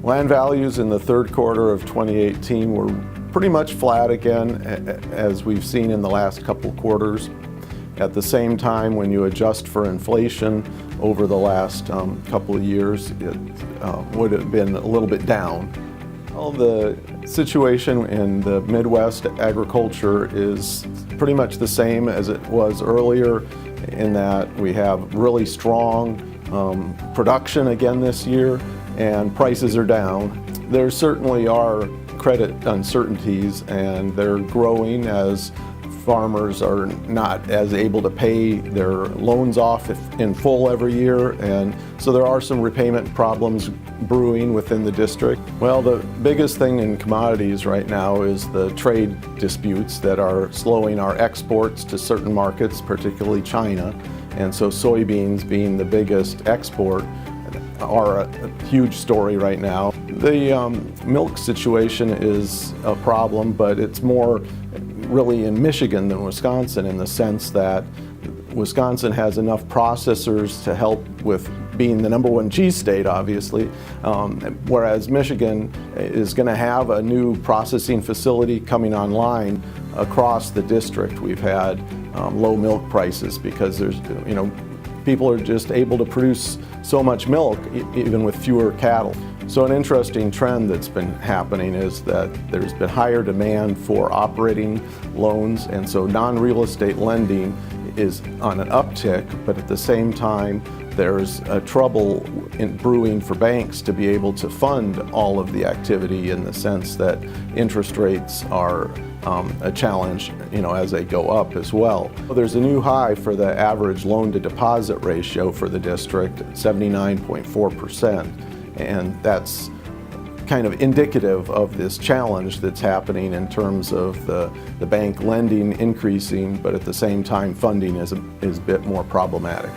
Land values in the third quarter of 2018 were pretty much flat again, as we've seen in the last couple quarters. At the same time, when you adjust for inflation over the last couple of years, it would have been a little bit down. Well, the situation in the Midwest agriculture is pretty much the same as it was earlier, in that we have really strong production again this year, and prices are down. There certainly are credit uncertainties, and they're growing as farmers are not as able to pay their loans off in full every year, and so there are some repayment problems brewing within the district. Well, the biggest thing in commodities right now is the trade disputes that are slowing our exports to certain markets, particularly China, and so soybeans being the biggest export are a huge story right now. The milk situation is a problem, but it's more really in Michigan than Wisconsin, in the sense that Wisconsin has enough processors to help with being the #1 cheese state, obviously, whereas Michigan is going to have a new processing facility coming online across the district. We've had low milk prices because people are just able to produce so much milk even with fewer cattle. So an interesting trend that's been happening is that there's been higher demand for operating loans, and so non-real estate lending is on an uptick, but at the same time there's a trouble in brewing for banks to be able to fund all of the activity, in the sense that interest rates are a challenge, as they go up as well. There's a new high for the average loan to deposit ratio for the district, 79.4%, and that's kind of indicative of this challenge that's happening in terms of the bank lending increasing, but at the same time funding is a bit more problematic.